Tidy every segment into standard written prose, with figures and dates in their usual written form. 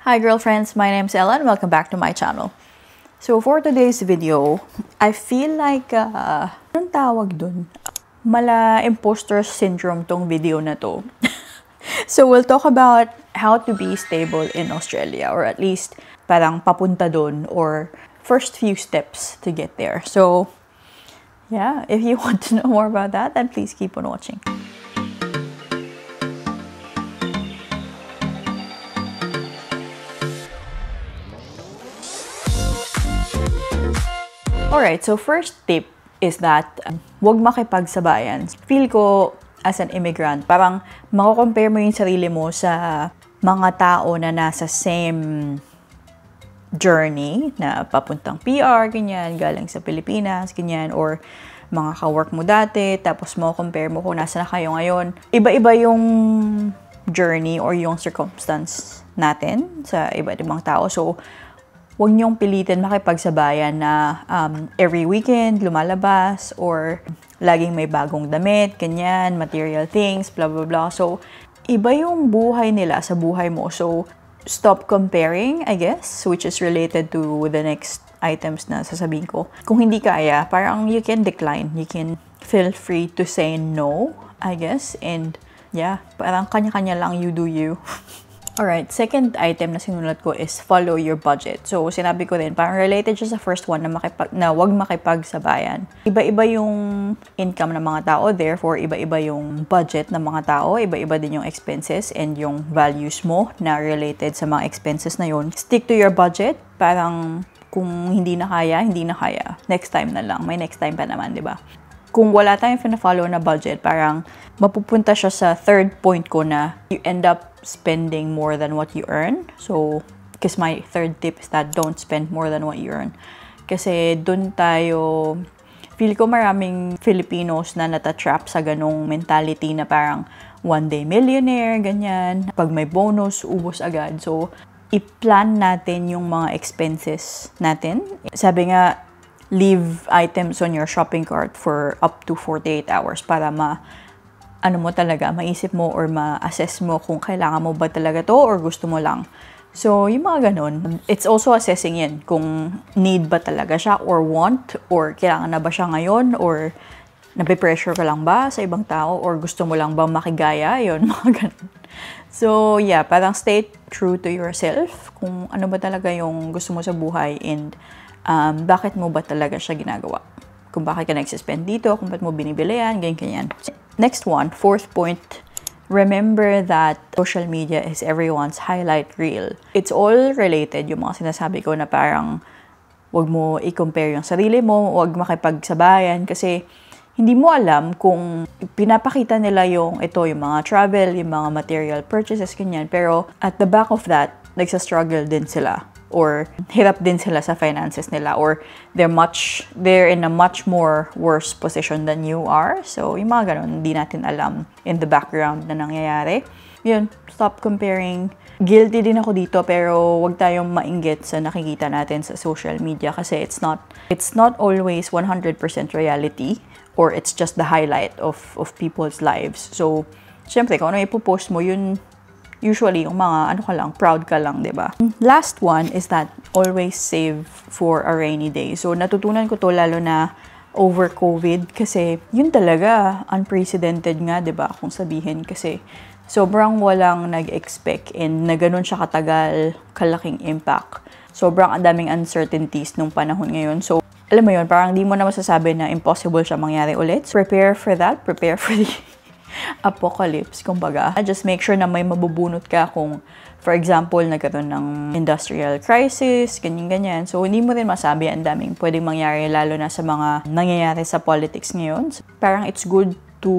Hi girlfriends, my name's Ella and welcome back to my channel. So for today's video, I feel like, anong tawag dun? Mala imposter syndrome tong video na to. So we'll talk about how to be stable in Australia, or at least parang papunta dun, or first few steps to get there. So yeah, if you want to know more about that, then please keep on watching. Alright, so first tip is that wag makipagsabayan. Feel ko as an immigrant, parang mako-compare mo yung sarili mo sa mga tao na nasa same journey na papuntang PR, ganyan, galing sa Pilipinas, ganyan, or mga ka-work mo dati, tapos mako-compare mo kung nasa na kayo ngayon. Iba-iba yung journey or yung circumstance natin sa iba't ibang tao. So, huwag niyong pilitin makipagsabayan na every weekend lumalabas or laging may bagong damit, ganyan, material things, blah, blah, blah. So, iba yung buhay nila sa buhay mo. So, stop comparing, I guess, which is related to the next items na sasabihin ko. Kung hindi kaya, parang you can decline. You can feel free to say no, I guess. And yeah, parang kanya-kanya lang, you do you. Alright, second item na sinulat ko is follow your budget. So, sinabi ko din, parang related siya sa first one na wag makipagsabayan. Iba-iba yung income ng mga tao, therefore, iba-iba yung budget ng mga tao, iba-iba din yung expenses and yung values mo na related sa mga expenses na yun. Stick to your budget, parang kung hindi na kaya, hindi na kaya. Next time na lang, may next time pa naman, di ba? Kung wala tayong fina-follow na budget, parang mapupunta siya sa third point ko na you end up spending more than what you earn. So, because my third tip is that don't spend more than what you earn. Kasi dun tayo, feel ko maraming Filipinos na natatrap sa ganong mentality na parang one day millionaire, ganyan. Pag may bonus, ubos agad. So, i-plan natin yung mga expenses natin. Sabi nga, leave items on your shopping cart for up to 48 hours para maisip mo or ma-assess mo kung kailangan mo ba talaga to or gusto mo lang. So, yung mga ganun, it's also assessing yan kung need ba talaga siya or want or kailangan na ba siya ngayon or nape-pressure ka lang ba sa ibang tao or gusto mo lang ba makigaya, yun, mga ganun. So, yeah, parang stay true to yourself kung ano ba talaga yung gusto mo sa buhay and bakit mo ba talaga siya ginagawa. Kung bakit ka nagsispend dito, kung bakit mo binibili yan, ganyan. Next one, fourth point, remember that social media is everyone's highlight reel. It's all related, yung mga sinasabi ko na parang wag mo i-compare yung sarili mo, wag makipagsabayan kasi hindi mo alam kung pinapakita nila yung mga travel, yung mga material purchases, ganyan. Pero at the back of that, nagsa-struggle din sila. Or hirap din sila sa finances nila, or they're in a much more worse position than you are. So, yung mga ganun, hindi natin alam in the background na nangyayari. Yun, stop comparing. Guilty din ako dito, pero wag tayong mainggit sa nakikita natin sa social media kasi it's not always 100% reality, or it's just the highlight of people's lives. So, syempre, kung ano ipopost mo, yun usually, yung mga proud ka lang, diba? Last one is that always save for a rainy day. So, natutunan ko to lalo na over COVID kasi yun talaga unprecedented nga, diba? Kung sabihin kasi sobrang walang nag-expect and na ganun siya katagal, kalaking impact. Sobrang daming uncertainties nung panahon ngayon. So, alam mo yun, parang di mo na masasabi na impossible siya mangyari ulit. So, prepare for that. Prepare for the apocalypse, kumbaga. Just make sure na may mabubunot ka kung, for example, nagkaroon ng industrial crisis, ganyan-ganyan. So, hindi mo rin masabi ang daming pwedeng mangyari, lalo na sa mga nangyayari sa politics ngayon. So, parang it's good to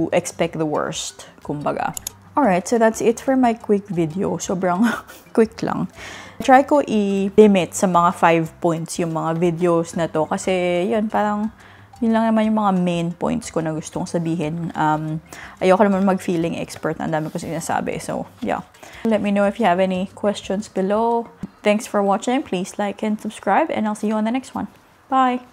expect the worst, kumbaga. Alright, so that's it for my quick video. Sobrang quick lang. Try ko i-limit sa mga 5 points yung mga videos na to kasi yun, parang yun lang naman yung mga main points ko na gustong sabihin. Ayoko naman mag-feeling expert na ang dami ko sinasabi. So, yeah. Let me know if you have any questions below. Thanks for watching. Please like and subscribe and I'll see you on the next one. Bye!